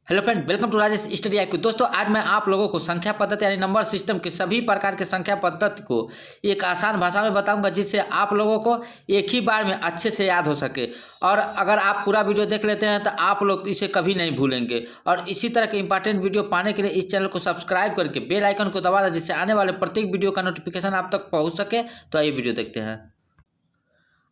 Hello friend, welcome to Rajesh study IQ। दोस्तों, आज मैं आप लोगों को संख्या पद्धति यानी नंबर सिस्टम के सभी प्रकार के संख्या पद्धति को एक आसान भाषा में बताऊंगा, जिससे आप लोगों को एक ही बार में अच्छे से याद हो सके। और अगर आप पूरा वीडियो देख लेते हैं तो आप लोग इसे कभी नहीं भूलेंगे। और इसी तरह के इंपॉर्टेंट वीडियो पाने के लिए इस चैनल को सब्सक्राइब करके बेल आइकन को दबा दें, जिससे आने वाले प्रत्येक वीडियो का नोटिफिकेशन आप तक पहुँच सके। तो आइए वीडियो देखते हैं।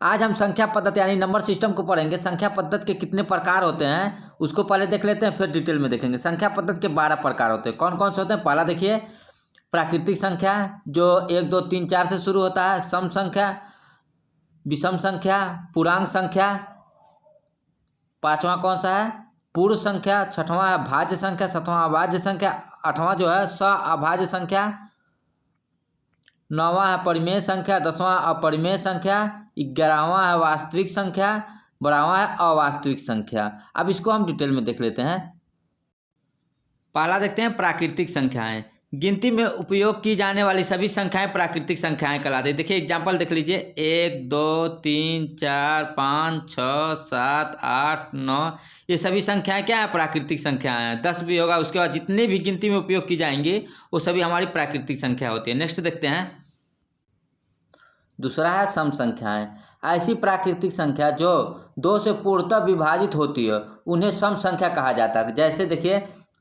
आज हम संख्या पद्धति यानी नंबर सिस्टम को पढ़ेंगे। संख्या पद्धति के कितने प्रकार होते हैं उसको पहले देख लेते हैं, फिर डिटेल में देखेंगे। संख्या पद्धति के 12 प्रकार होते हैं। कौन कौन से होते हैं? पहला देखिए, प्राकृतिक संख्या जो 1 2 3 4 से शुरू होता है। सम संख्या, विषम संख्या, पूर्णांक संख्या। पांचवा कौन सा है? पूर्ण संख्या। छठवां है भाज्य संख्या। सातवां अभाज्य संख्या। आठवां जो है अभाज्य संख्या। नौवां है परिमेय संख्या। 10वां अपरिमेय संख्या। 11वां है वास्तविक संख्या। 12वां है अवास्तविक संख्या। अब इसको हम डिटेल में देख लेते हैं। पहला देखते हैं प्राकृतिक संख्याएं। गिनती में उपयोग की जाने वाली सभी संख्याएं प्राकृतिक संख्याएं कहलाती हैं। देखिए एग्जाम्पल देख लीजिए, 1 2 3 4 5 6 7 8 9, ये सभी संख्याएं क्या है? प्राकृतिक संख्याएं हैं। 10 भी होगा, उसके बाद जितनी भी गिनती में उपयोग की जाएंगी वो सभी हमारी प्राकृतिक संख्या होती है। नेक्स्ट देखते हैं, दूसरा है सम संख्याएं। ऐसी प्राकृतिक संख्या जो 2 से पूर्णतः विभाजित होती है उन्हें सम संख्या कहा जाता है। जैसे देखिए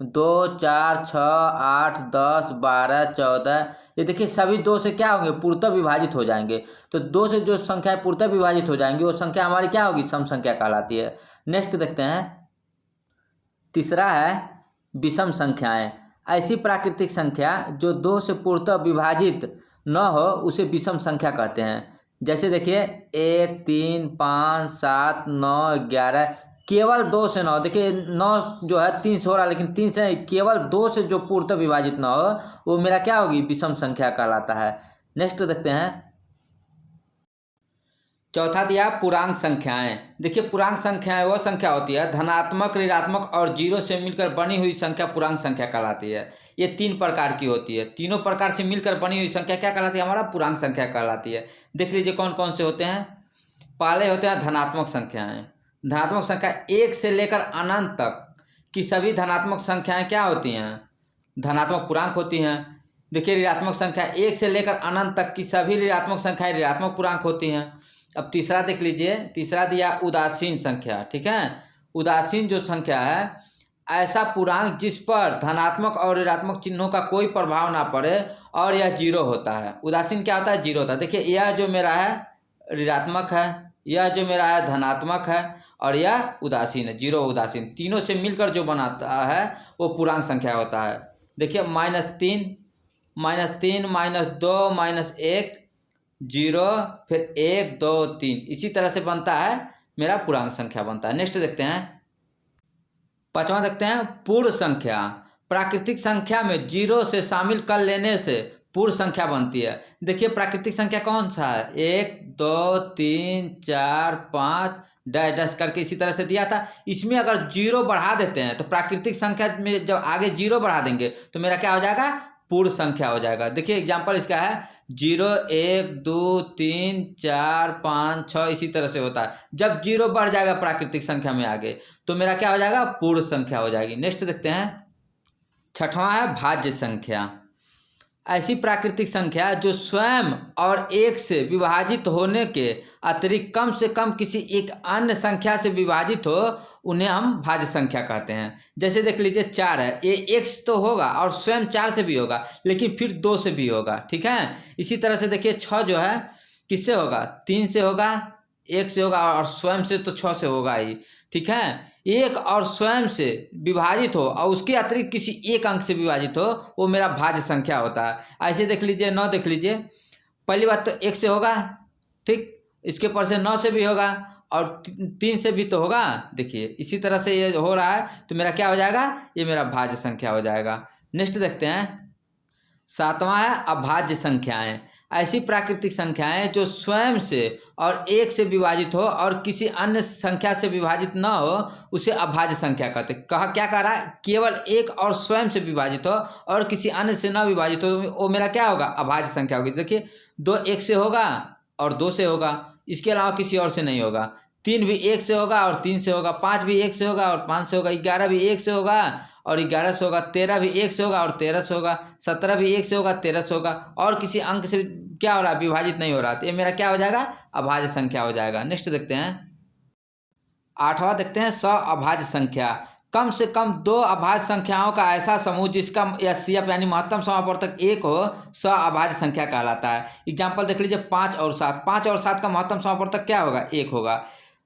2 4 6 8 10 12 14, ये देखिए सभी 2 से क्या होंगे? पूर्णतः विभाजित हो जाएंगे। तो 2 से जो संख्या पूर्णतः विभाजित हो जाएंगी वो संख्या हमारी क्या होगी? सम संख्या कहलाती है। नेक्स्ट देखते हैं, तीसरा है विषम संख्याएं। ऐसी प्राकृतिक संख्या जो 2 से पूर्णतः विभाजित न हो उसे विषम संख्या कहते हैं। जैसे देखिए 1 3 5 7 9 11, केवल 2 से 9, देखिए 9 जो है 3 से हो रहा है, लेकिन 3 से केवल 2 से जो पूर्णतः विभाजित न हो वो मेरा क्या होगी? विषम संख्या कहलाता है। नेक्स्ट देखते हैं, चौथा दिया पूर्णांक संख्याएं। देखिए पूर्णांक संख्याएं वो संख्या होती है धनात्मक, ऋणात्मक और जीरो से मिलकर बनी हुई संख्या पूर्णांक संख्या कहलाती है। ये 3 प्रकार की होती है। तीनों प्रकार से मिलकर बनी हुई संख्या क्या कहलाती है? हमारा पूर्णांक संख्या कहलाती है। देख लीजिए कौन कौन से होते हैं। पहले होते हैं धनात्मक संख्याएं। धनात्मक संख्या 1 से लेकर अनंत तक की सभी धनात्मक संख्याएं क्या होती हैं? धनात्मक पूर्णांक होती हैं। देखिए ऋणात्मक संख्या 1 से लेकर अनंत तक की सभी ऋणात्मक संख्याएं ऋणात्मक पूर्णांक होती हैं। अब तीसरा देख लीजिए, तीसरा दिया उदासीन संख्या। ठीक है, उदासीन जो संख्या है ऐसा पूर्णांक जिस पर धनात्मक और ऋणात्मक चिन्हों का कोई प्रभाव ना पड़े और यह जीरो होता है। उदासीन क्या होता है? जीरो होता है। देखिए यह जो मेरा है ऋणात्मक है, यह जो मेरा है धनात्मक है और यह उदासीन है, जीरो उदासीन। तीनों से मिलकर जो बनाता है वो पूर्णांक संख्या होता है। देखिए -3 -2 -1 0, फिर 1 2 3, इसी तरह से बनता है मेरा पूर्णांक संख्या बनता है। नेक्स्ट देखते हैं, पांचवा देखते हैं पूर्ण संख्या। प्राकृतिक संख्या में 0 से शामिल कर लेने से पूर्ण संख्या बनती है। देखिए प्राकृतिक संख्या कौन सा है? 1 2 3 4 5 डैश डैश करके इसी तरह से दिया था। इसमें अगर 0 बढ़ा देते हैं तो प्राकृतिक संख्या में जब आगे 0 बढ़ा देंगे तो मेरा क्या हो जाएगा? पूर्ण संख्या हो जाएगा। देखिए एग्जाम्पल इसका है 0 1 2 3 4 5 6, इसी तरह से होता है। जब 0 बढ़ जाएगा प्राकृतिक संख्या में आगे तो मेरा क्या हो जाएगा? पूर्ण संख्या हो जाएगी। नेक्स्ट देखते हैं, छठवां है भाज्य संख्या। ऐसी प्राकृतिक संख्या जो स्वयं और 1 से विभाजित होने के अतिरिक्त कम से कम किसी एक अन्य संख्या से विभाजित हो उन्हें हम भाज्य संख्या कहते हैं। जैसे देख लीजिए 4 है, ये 1 से तो होगा और स्वयं 4 से भी होगा, लेकिन फिर 2 से भी होगा। ठीक है, इसी तरह से देखिए 6 जो है किससे होगा? 3 से होगा, 1 से होगा और स्वयं से तो 6 से होगा ही। ठीक है, 1 और स्वयं से विभाजित हो और उसके अतिरिक्त किसी एक अंक से विभाजित हो वो मेरा भाज्य संख्या होता है। ऐसे देख लीजिए 9 देख लीजिए, पहली बात तो 1 से होगा, ठीक, इसके पर से 9 से भी होगा और 3 से भी तो होगा। देखिए इसी तरह से ये हो रहा है तो मेरा क्या हो जाएगा? ये मेरा भाज्य संख्या हो जाएगा। नेक्स्ट देखते हैं, सातवां है अभाज्य संख्याएं। ऐसी प्राकृतिक संख्याएं जो स्वयं से और 1 से विभाजित हो और किसी अन्य संख्या से विभाजित न हो उसे अभाज्य संख्या कहते हैं। क्या कह रहा है? केवल 1 और स्वयं से विभाजित हो और किसी अन्य से न विभाजित हो वो मेरा क्या होगा? अभाज्य संख्या होगी। देखिए 2 1 से होगा और 2 से होगा, इसके अलावा किसी और से नहीं होगा। 3 भी 1 से होगा और 3 से होगा, 5 भी 1 से होगा और 5 से होगा, 11 भी 1 से होगा और 11 से होगा, 13 भी 1 से होगा और 13 से होगा, 17 भी 1 से होगा, 13 से होगा, और किसी अंक से क्या हो रहा है, विभाजित नहीं हो रहा। तो ये मेरा क्या हो जाएगा, अभाज्य संख्या हो जाएगा। नेक्स्ट देखते हैं 8वां देखते हैं सअभाज्य संख्या। कम से कम 2 अभाज्य संख्याओं का ऐसा समूह जिसका एचसीएफ यानी महत्तम समापवर्तक 1 हो सअभाज्य संख्या कहलाता है। एग्जाम्पल देख लीजिए 5 और 7। 5 और 7 का महत्तम समापवर्तक क्या होगा, 1 होगा।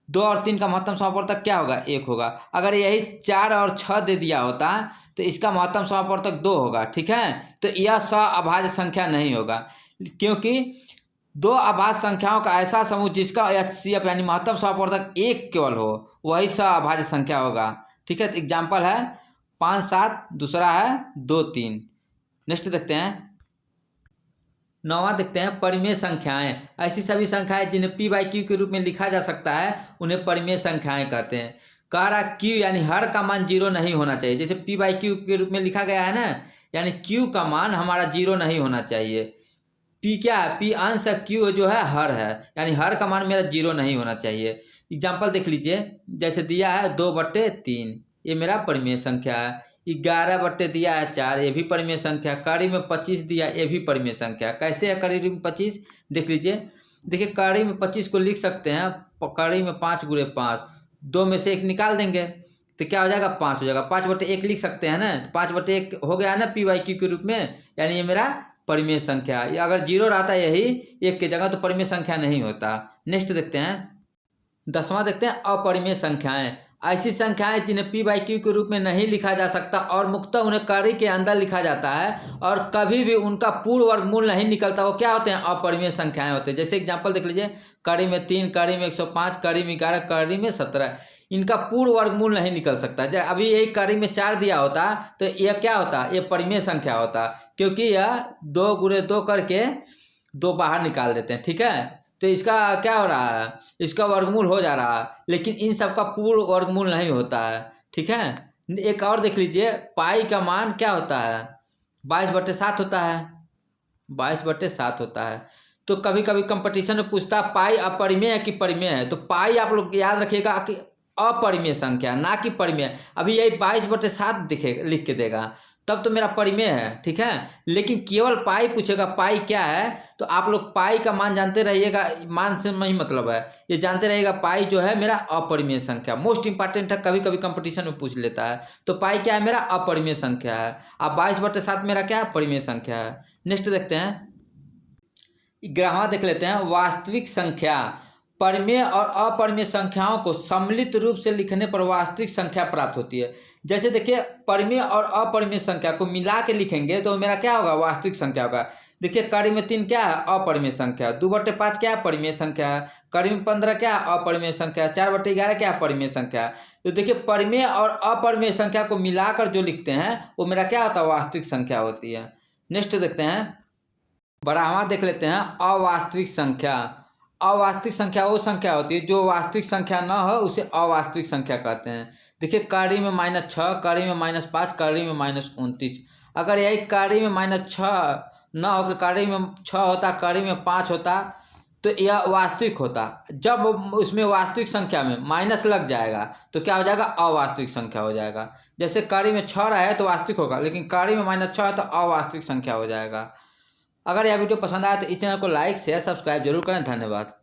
2 और 3 का महत्तम समापवर्तक क्या होगा, 1 होगा। अगर यही 4 और 6 दे दिया होता तो इसका महत्तम समापवर्तक 2 होगा, ठीक है। तो यह सअभाज्य संख्या नहीं होगा, क्योंकि 2 अभाज्य संख्याओं का ऐसा समूह जिसका एचसीएफ यानी महत्तम समापवर्तक 1 केवल हो वही सअभाज्य संख्या होगा, ठीक है। तो एग्जाम्पल है 5 7, दूसरा है 2 3। नेक्स्ट देखते हैं 9वां देखते हैं परिमेय संख्याएं। ऐसी सभी संख्याएं जिन्हें p/q के रूप में लिखा जा सकता है उन्हें परिमेय संख्याएं कहते हैं। कह रहा q यानी हर का मान 0 नहीं होना चाहिए। जैसे p/q के रूप में लिखा गया है ना, यानी q का मान हमारा 0 नहीं होना चाहिए। p क्या है, p अंश है, q जो है हर है, यानी हर का मान मेरा 0 नहीं होना चाहिए। एग्जाम्पल देख लीजिए, जैसे दिया है 2/3, ये मेरा परिमेय संख्या है। 11 दिया है 4, ये भी परिमेय संख्या। कड़ी में 25 दिया, ये भी परिमेय संख्या। कैसे है कड़ी में 25, देख लीजिए। देखिए कड़ी में 25 को लिख सकते हैं कड़ी में 5 × 5, 2 में से 1 निकाल देंगे तो क्या हो जाएगा, 5 हो जाएगा। 5/1 लिख सकते हैं ना, 5/1 हो गया ना p/q के रूप में, यानी ये मेरा परिमेय संख्या। ये अगर 0 रहता है यही 1 की जगह तो परिमेय संख्या नहीं होता। नेक्स्ट देखते हैं 10वां देखते हैं अपरिमेय संख्याएं। ऐसी संख्याएं जिन्हें p/q के रूप में नहीं लिखा जा सकता और मुख्यतः उन्हें कड़ी के अंदर लिखा जाता है और कभी भी उनका पूर्ण वर्गमूल नहीं निकलता, वो क्या होते हैं, अपरिमेय संख्याएं होते हैं। जैसे एग्जांपल देख लीजिए, कड़ी में 3, कड़ी में 105, कड़ी में 11, कड़ी में 17, इनका पूर्ण वर्गमूल नहीं निकल सकता। जब अभी यही कड़ी में 4 दिया होता तो यह क्या होता, ये परिमेय संख्या होता, क्योंकि यह 2 × 2 करके 2 बाहर निकाल देते हैं, ठीक है। तो इसका क्या हो रहा है, इसका वर्गमूल हो जा रहा है, लेकिन इन सब का पूर्ण वर्गमूल नहीं होता है, ठीक है। एक और देख लीजिए, पाई का मान क्या होता है, 22/7 होता है, 22/7 होता है। तो कभी कभी कंपटीशन में पूछता है पाई अपरिमेय है कि परिमेय है, तो पाई आप लोग याद रखिएगा कि अपरिमेय संख्या ना कि परिमेय। अभी यही 22/7 दिखे लिख के देगा तब तो मेरा परिमेय है, ठीक है। लेकिन केवल पाई पूछेगा, पाई क्या है, तो आप लोग पाई का मान जानते रहिएगा, मान से नहीं मतलब है, ये जानते रहिएगा पाई जो है मेरा अपरिमेय संख्या, मोस्ट इंपॉर्टेंट है, कभी कभी कंपटीशन में पूछ लेता है। तो पाई क्या है, मेरा अपरिमेय संख्या है। अब 22/7 मेरा क्या है, परिमेय संख्या है। नेक्स्ट देखते हैं 11वां देख लेते हैं वास्तविक संख्या। परिमेय और अपरिमेय संख्याओं को सम्मिलित रूप से लिखने पर वास्तविक संख्या प्राप्त होती है। जैसे देखिए परिमेय और अपरिमेय संख्या को मिला के लिखेंगे तो मेरा क्या होगा, वास्तविक संख्या होगा। देखिए कड़ी में 3 क्या है, अपरिमेय संख्या। 2/5 क्या है, परिमेय संख्या है। कड़ी में 15 क्या है, अपरिमेय संख्या है। 4/11 क्या है, परिमेय संख्या है। तो देखिए परिमेय और अपरिमेय संख्या को मिलाकर जो लिखते हैं वो मेरा क्या होता है, वास्तविक संख्या होती है। नेक्स्ट देखते हैं 12वां देख लेते हैं अवास्तविक संख्या। अवास्तविक संख्या वो संख्या होती है जो वास्तविक संख्या न हो उसे अवास्तविक संख्या कहते हैं। देखिए कड़ी में -6, कड़ी में -5, कड़ी में -29। अगर यही कड़ी में -6 न होकर कड़ी में 6 होता, कड़ी में 5 होता तो यह वास्तविक होता। जब उसमें वास्तविक संख्या में माइनस लग जाएगा तो क्या हो जाएगा, अवास्तविक संख्या हो जाएगा। जैसे कड़ी में 6 रहा है तो वास्तविक होगा, लेकिन कड़ी में -6 है तो अवास्तविक संख्या हो जाएगा। अगर यह वीडियो पसंद आया तो इस चैनल को लाइक शेयर सब्सक्राइब जरूर करें। धन्यवाद।